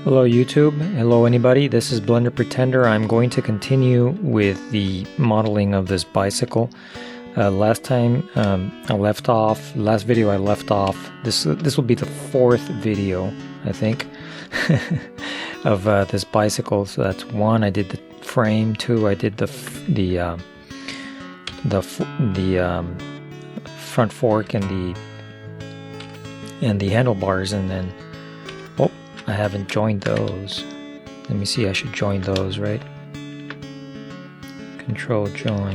Hello YouTube, hello anybody, this is Blender Pretender. I'm going to continue with the modeling of this bicycle. Last time last video I left off, this will be the fourth video, I think, of this bicycle. So that's one, I did the frame, two, I did the front fork and the handlebars, and then I haven't joined those. Let me see, I should join those, right? Control join.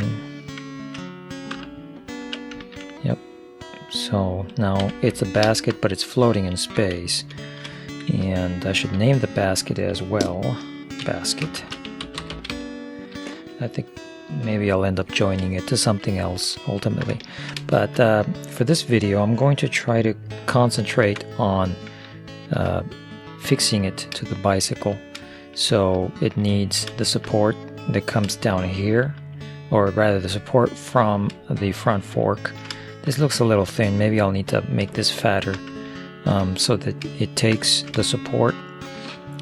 Yep. So now it's a basket, but it's floating in space. And I should name the basket as well. Basket. I think maybe I'll end up joining it to something else ultimately. But for this video, I'm going to try to concentrate on fixing it to the bicycle. So it needs the support that comes down here, or rather the support from the front fork. This looks a little thin. Maybe I'll need to make this fatter so that it takes the support,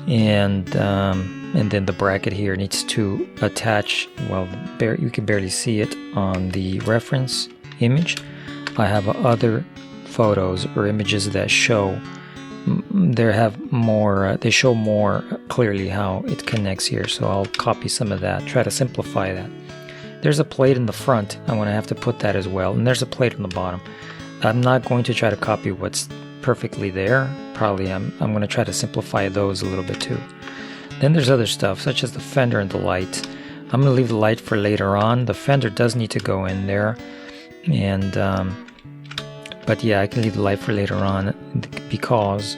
and then the bracket here needs to attach. Well, you can barely see it on the reference image. I have other photos or images that show they show more clearly how it connects here, so I'll copy some of that, try to simplify that. There's a plate in the front, I'm going to have to put that as well, and there's a plate on the bottom. I'm not going to try to copy what's perfectly there, probably I'm going to try to simplify those a little bit too. Then there's other stuff, such as the fender and the light. I'm going to leave the light for later on. The fender does need to go in there, and but yeah, I can leave the light for later on, because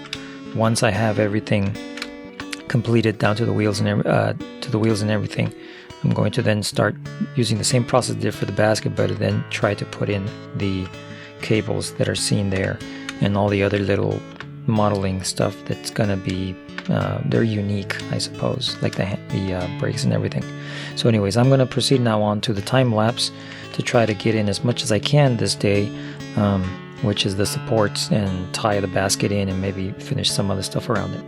once I have everything completed down to the wheels and everything, I'm going to then start using the same process I did for the basket, but then try to put in the cables that are seen there and all the other little modeling stuff that's gonna be they're unique, I suppose, like the brakes and everything. So anyways, I'm gonna proceed now on to the time lapse to try to get in as much as I can this day, which is the supports, and tie the basket in and maybe finish some other stuff around it.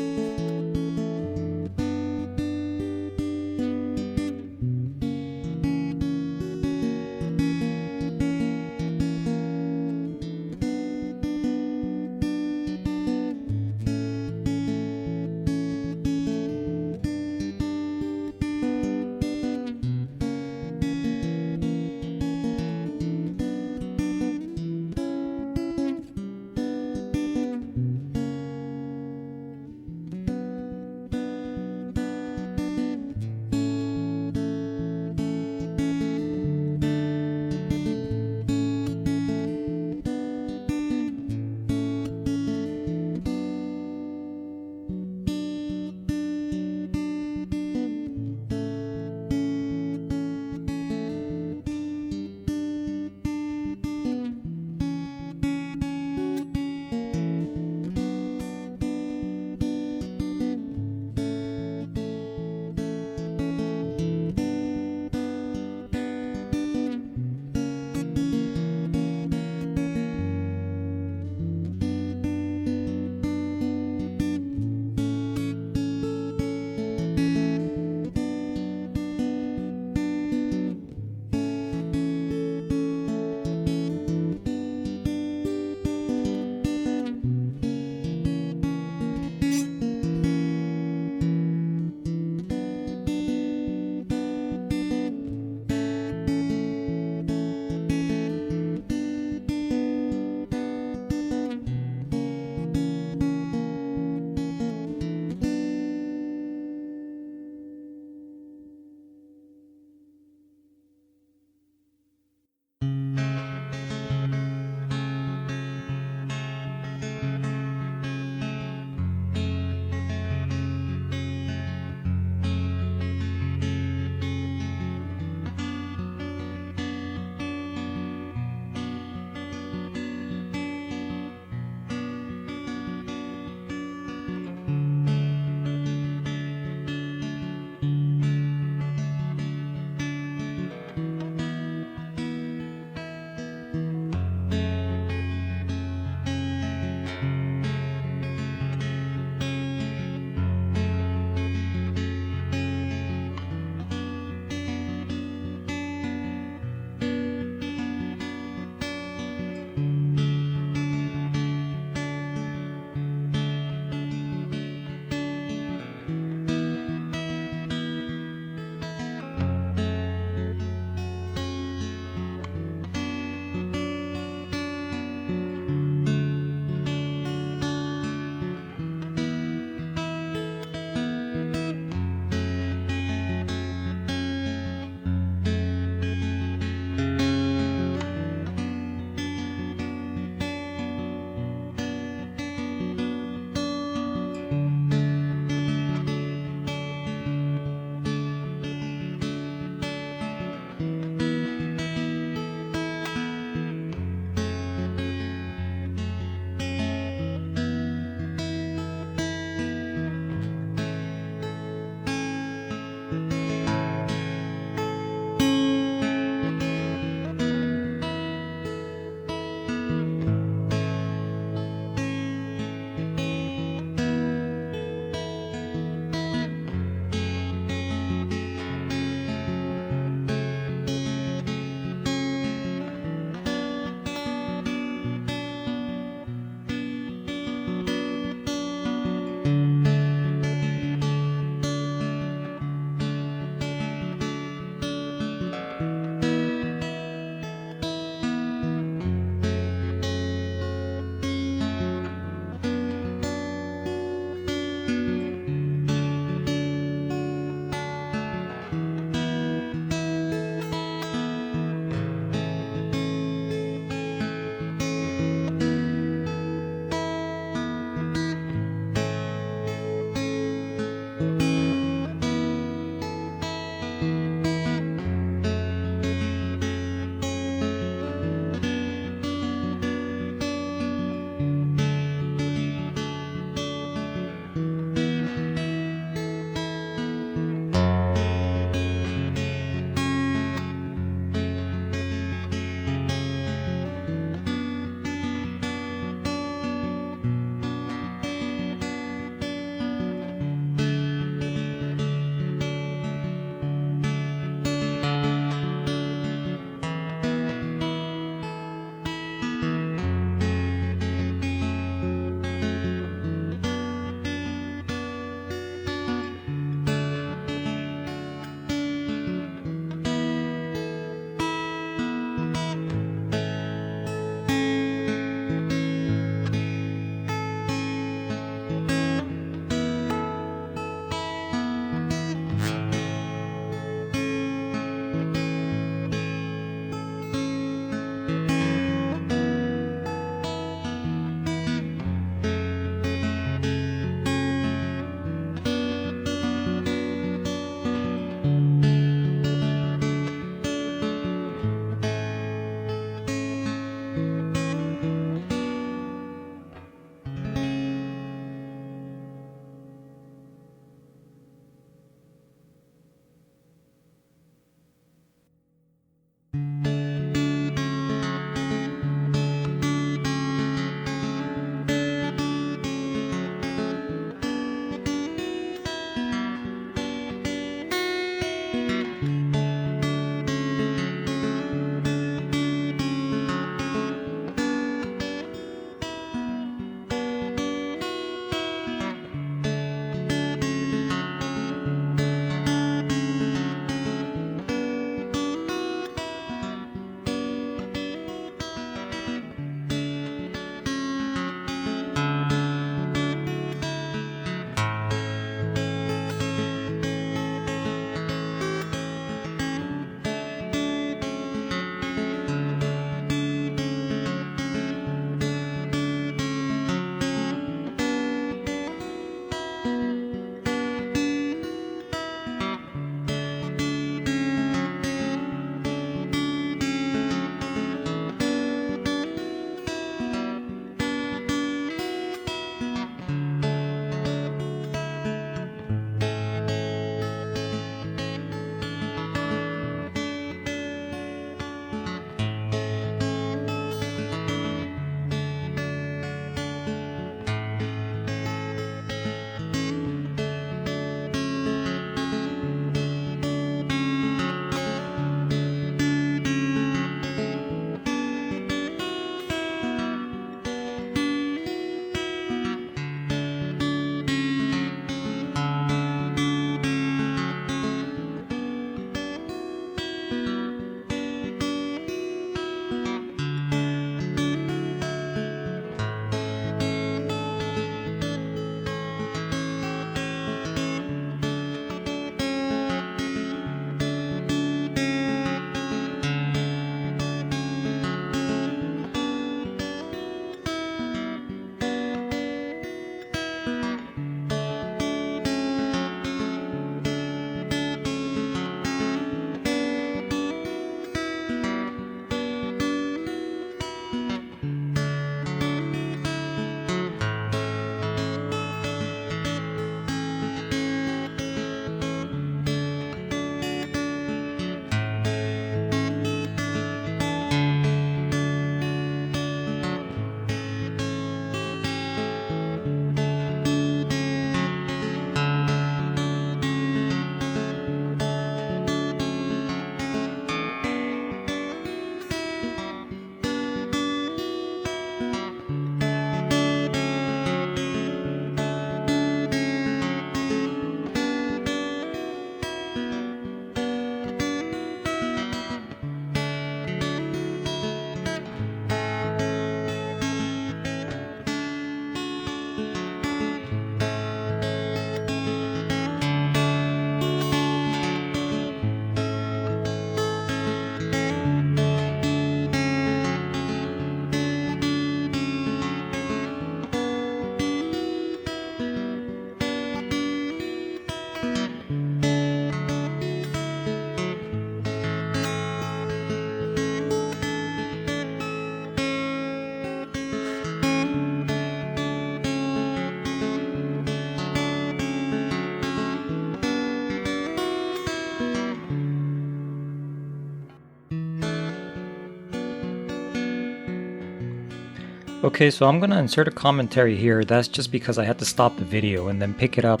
Okay, so I'm gonna insert a commentary here. That's just because I had to stop the video and then pick it up,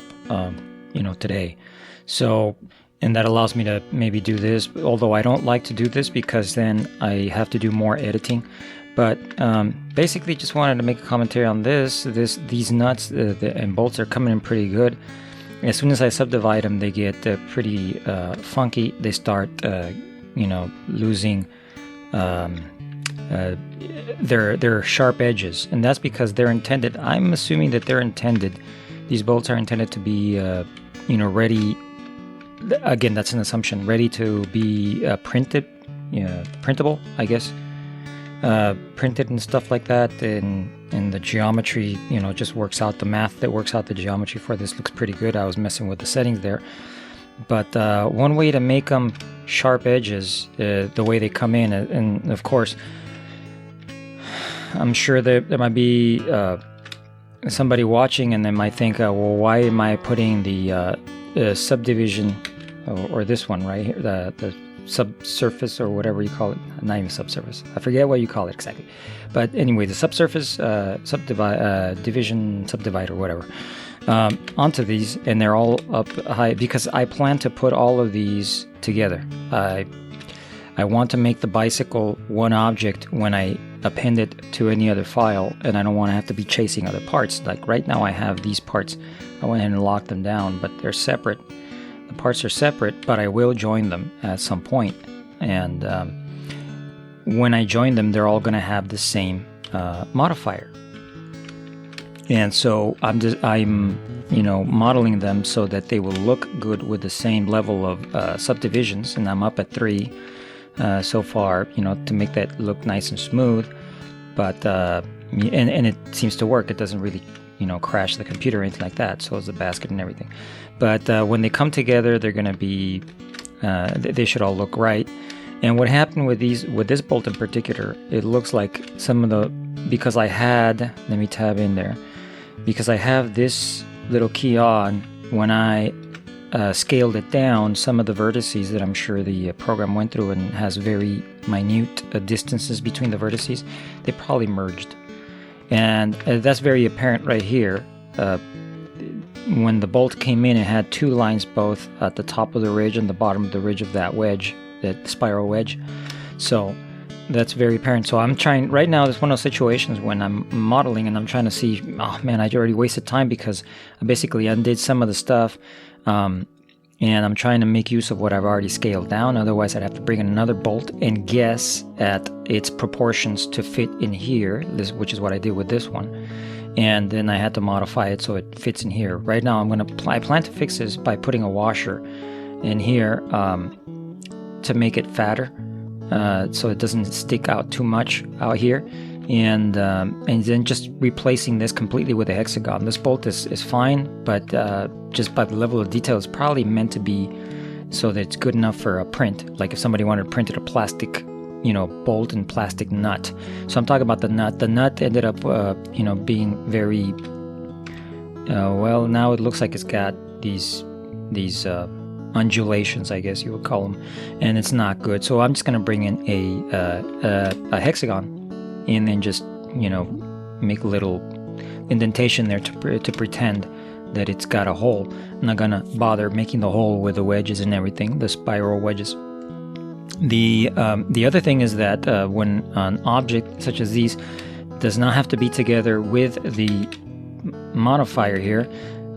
today. So, and that allows me to maybe do this, although I don't like to do this because then I have to do more editing. But basically just wanted to make a commentary on these nuts and bolts are coming in pretty good. As soon as I subdivide them, they get pretty funky. They start, losing their sharp edges, and that's because they're intended. I'm assuming that they're intended. These bolts are intended to be, ready. Again, that's an assumption. Ready to be printable, I guess. Printed and stuff like that, and the geometry, just works out. The math that works out the geometry for this looks pretty good. I was messing with the settings there, but one way to make them sharp edges, the way they come in, and of course, I'm sure there might be somebody watching, and they might think, well, why am I putting the subdivision or this one right here, the subsurface or whatever you call it, not even subsurface, I forget what you call it exactly, but anyway, the subsurface division subdivide or whatever, onto these, and they're all up high because I plan to put all of these together. I want to make the bicycle one object when I append it to any other file, and I don't want to have to be chasing other parts. Like right now I have these parts, I went ahead and locked them down, but they're separate. The parts are separate, but I will join them at some point. And when I join them, they're all going to have the same modifier. And so I'm modeling them so that they will look good with the same level of subdivisions. And I'm up at 3 so far, to make that look nice and smooth. But and it seems to work. It doesn't really crash the computer or anything like that. So is the basket and everything. But when they come together, they're going to be, they should all look right. And what happened with this bolt in particular, it looks like because I had, let me tab in there, because I have this little key on, when I scaled it down, some of the vertices that I'm sure the program went through and has very minute distances between the vertices, they probably merged. And that's very apparent right here. When the bolt came in, it had 2 lines both at the top of the ridge and the bottom of the ridge of that wedge, that spiral wedge. So that's very apparent. So I'm trying, right now, it's one of those situations when I'm modeling and I'm trying to see, oh man, I already wasted time because I basically undid some of the stuff. And I'm trying to make use of what I've already scaled down. Otherwise, I'd have to bring in another bolt and guess at its proportions to fit in here, which is what I did with this one. And then I had to modify it so it fits in here. Right now, I plan to fix this by putting a washer in here to make it fatter, so it doesn't stick out too much out here. And then just replacing this completely with a hexagon. This bolt is fine, but just by the level of detail, it's probably meant to be so that it's good enough for a print. Like if somebody wanted to print it a plastic, bolt and plastic nut. So I'm talking about the nut. The nut ended up, being very, well, now it looks like it's got these undulations, I guess you would call them, and it's not good. So I'm just going to bring in a hexagon, and then just make a little indentation there to pretend that it's got a hole. I'm not gonna bother making the hole with the wedges and everything, the spiral wedges. The other thing is that when an object such as these does not have to be together with the modifier here,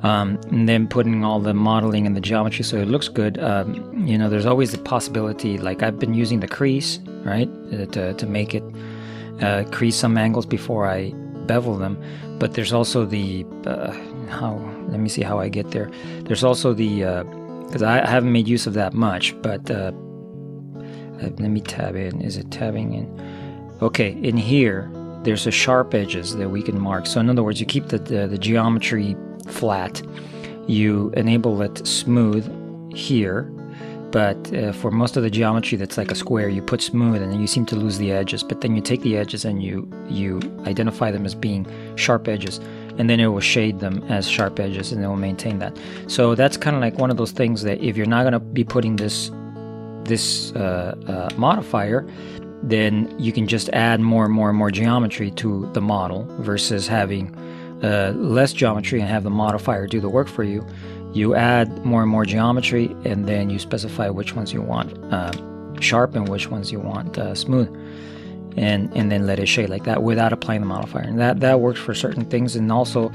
and then putting all the modeling and the geometry so it looks good, there's always the possibility, like I've been using the crease, right, to make it crease some angles before I bevel them. But there's also the let me see how I get there. There's also the because I haven't made use of that much, but let me tab in. Is it tabbing in? Okay, in here there's a sharp edges that we can mark. So in other words, you keep the geometry flat, you enable it smooth here, but for most of the geometry that's like a square, you put smooth and then you seem to lose the edges. But then you take the edges and you identify them as being sharp edges, and then it will shade them as sharp edges, and it will maintain that. So that's kind of like one of those things that if you're not going to be putting this modifier, then you can just add more and more and more geometry to the model versus having less geometry and have the modifier do the work for you. You add more and more geometry, and then you specify which ones you want sharp and which ones you want smooth, and then let it shade like that without applying the modifier. And that works for certain things. And also,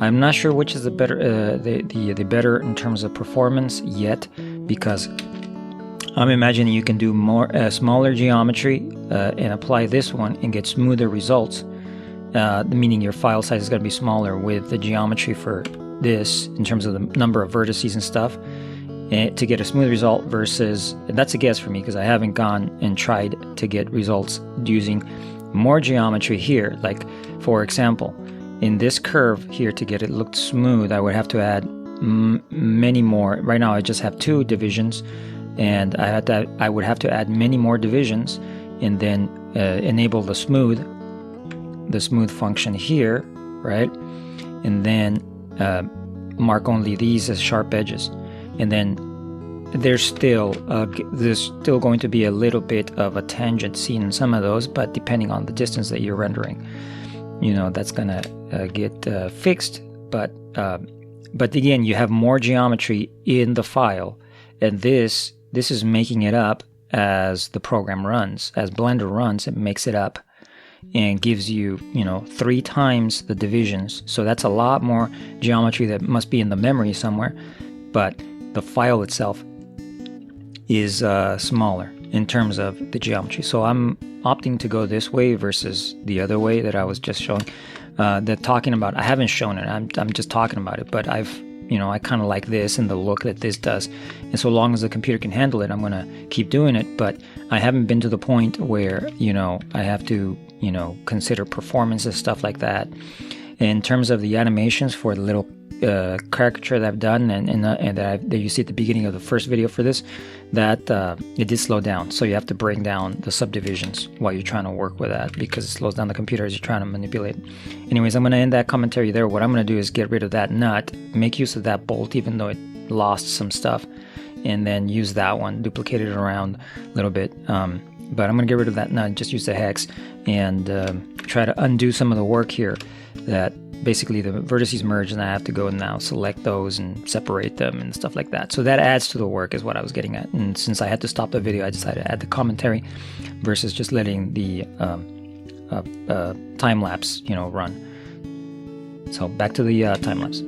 I'm not sure which is the better the better in terms of performance yet, because I'm imagining you can do more smaller geometry and apply this one and get smoother results, meaning your file size is going to be smaller with the geometry for this in terms of the number of vertices and stuff, and to get a smooth result versus, and that's a guess for me because I haven't gone and tried to get results using more geometry here. Like, for example, in this curve here, to get it looked smooth, I would have to add many more. Right now I just have 2 divisions, and I would have to add many more divisions, and then enable the smooth function here, right? And then mark only these as sharp edges, and then there's still going to be a little bit of a tangent seen in some of those, but depending on the distance that you're rendering, that's gonna get fixed. But again, you have more geometry in the file, and this is making it up as the program runs. As Blender runs, it makes it up and gives you 3 times the divisions. So that's a lot more geometry that must be in the memory somewhere, but the file itself is smaller in terms of the geometry. So I'm opting to go this way versus the other way that I was just showing. That talking about, I haven't shown it. I'm just talking about it, but I kind of like this and the look that this does. And so long as the computer can handle it, I'm going to keep doing it. But I haven't been to the point where, I have to, consider performance and stuff like that. In terms of the animations for the little caricature that I've done and that you see at the beginning of the first video for this, that it did slow down. So you have to bring down the subdivisions while you're trying to work with that, because it slows down the computer as you're trying to manipulate. Anyways, I'm going to end that commentary there. What I'm going to do is get rid of that nut, make use of that bolt even though it lost some stuff, and then use that one, duplicate it around a little bit. But I'm going to get rid of that nut, just use the hex, and try to undo some of the work here that basically the vertices merge, and I have to go and now select those and separate them and stuff like that. So that adds to the work is what I was getting at. And since I had to stop the video, I decided to add the commentary versus just letting the time lapse, run. So back to the time lapse.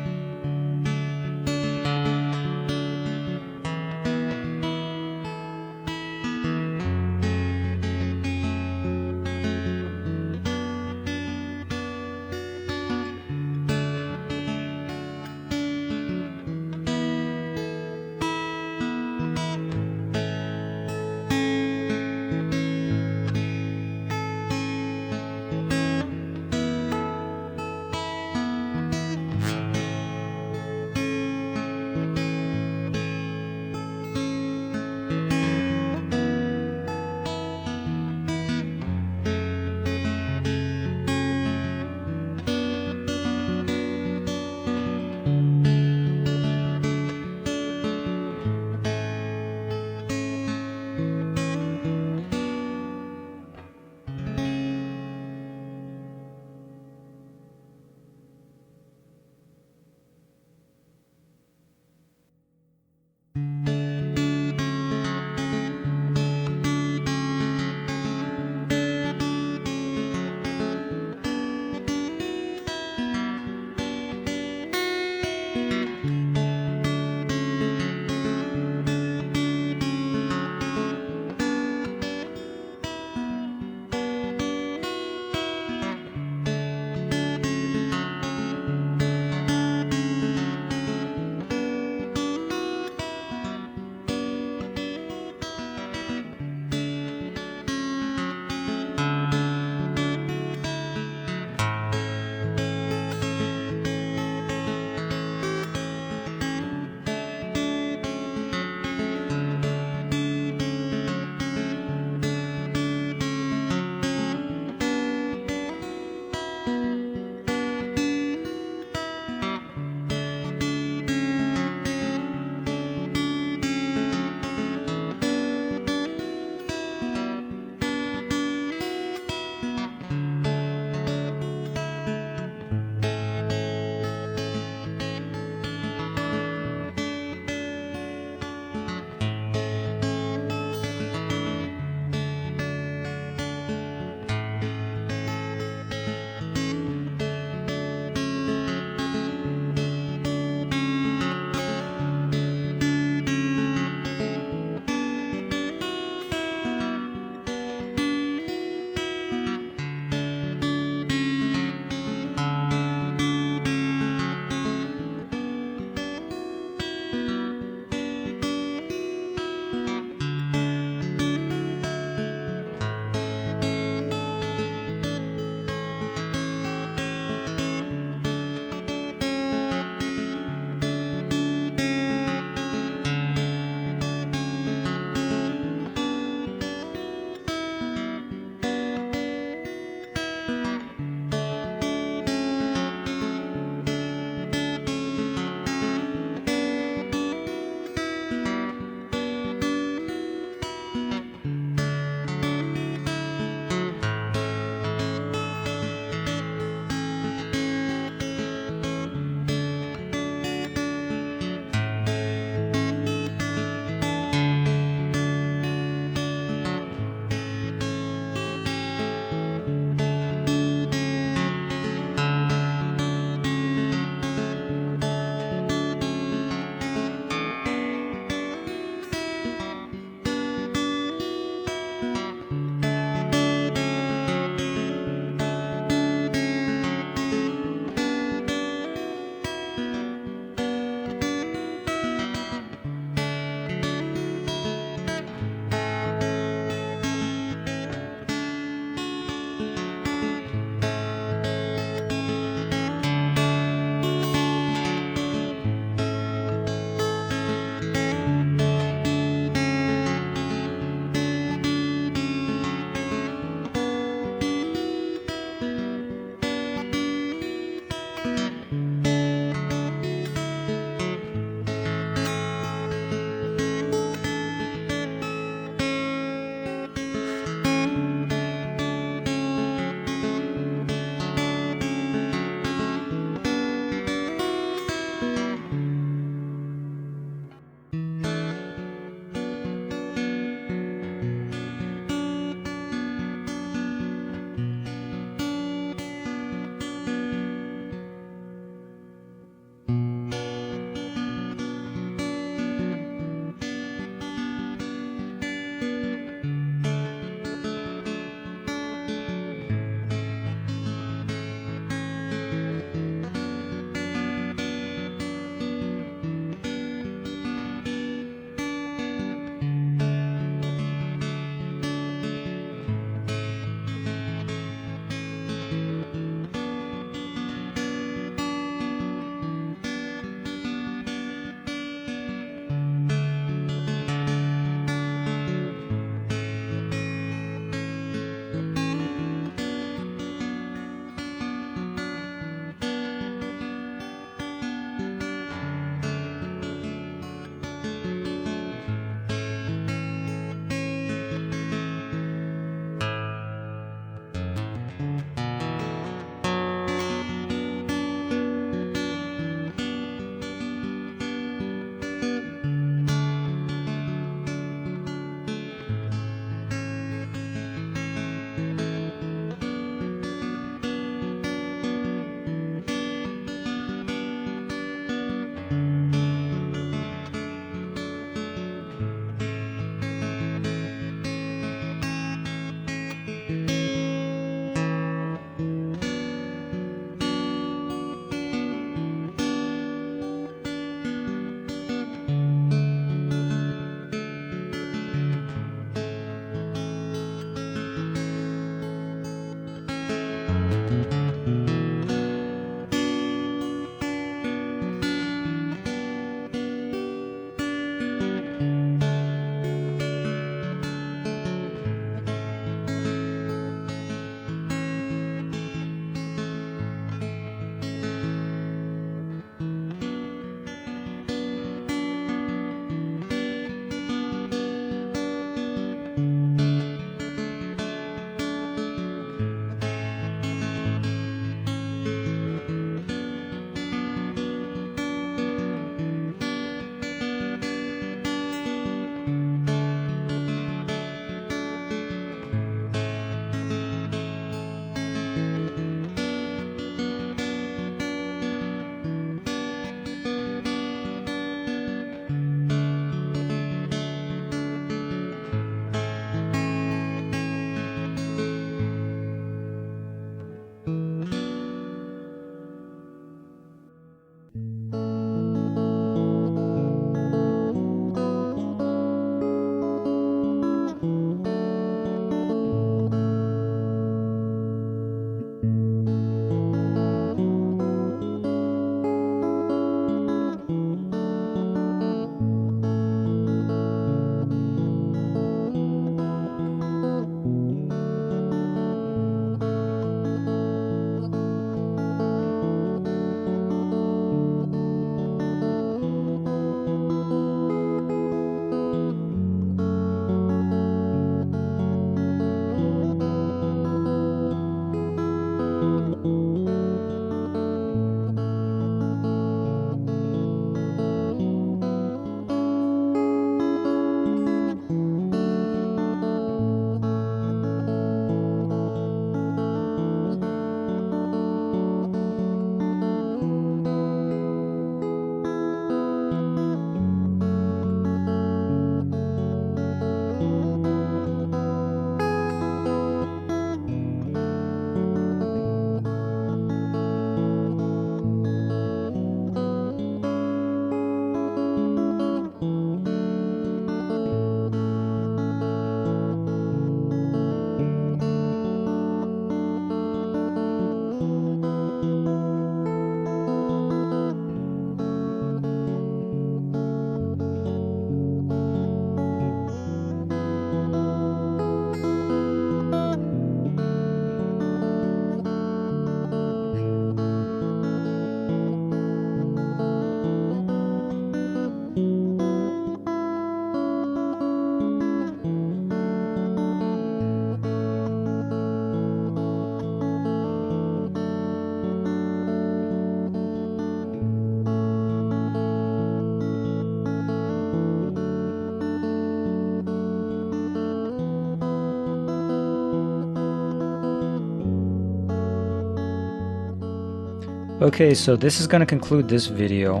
Okay, so this is going to conclude this video.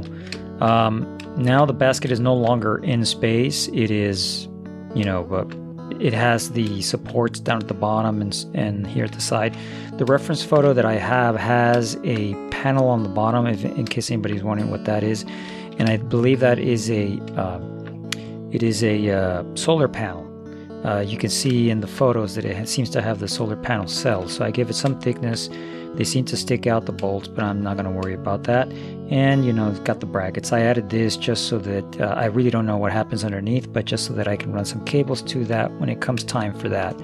Now the basket is no longer in space. It is, you know, it has the supports down at the bottom and here at the side. The reference photo that I have has a panel on the bottom, in case anybody's wondering what that is. And I believe that is a solar panel. You can see in the photos that it seems to have the solar panel cells. So I give it some thickness. They seem to stick out the bolts, but I'm not going to worry about that. And, you know, it's got the brackets. I added this just so that I really don't know what happens underneath, but just so that I can run some cables to that when it comes time for that.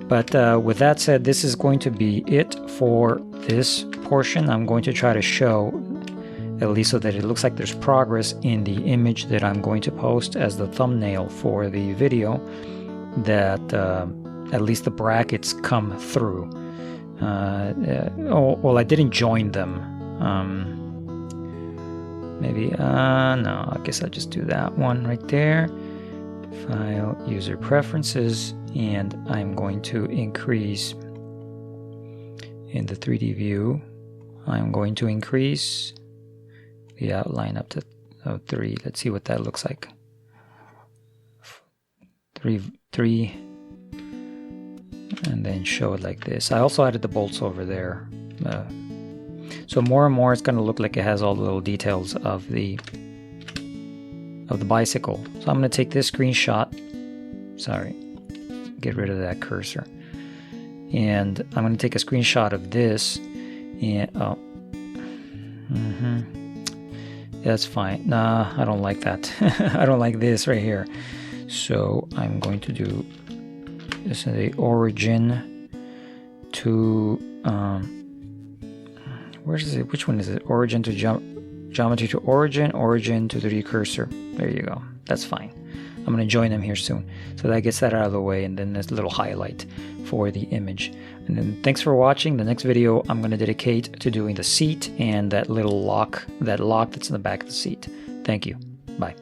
But with that said, this is going to be it for this portion. I'm going to try to show, at least so that it looks like there's progress in the image that I'm going to post as the thumbnail for the video, that at least the brackets come through. Well, I didn't join them. Maybe, no, I guess I'll just do that one right there. File, user preferences, and I'm going to increase in the 3D view. I'm going to increase the outline up to 3. Let's see what that looks like. 3. And then show it like this. I also added the bolts over there. So more and more it's going to look like it has all the little details of the bicycle. So I'm going to take this screenshot. Sorry. Get rid of that cursor. And I'm going to take a screenshot of this. And that's fine. Nah, I don't like that. I don't like this right here. So I'm going to do this is the origin to where is it? Which one is it? Origin to geometry to origin, origin to 3D cursor. There you go. That's fine. I'm going to join them here soon. So that gets that out of the way, and then there's a little highlight for the image. And then thanks for watching. The next video I'm going to dedicate to doing the seat and that little lock that's in the back of the seat. Thank you. Bye.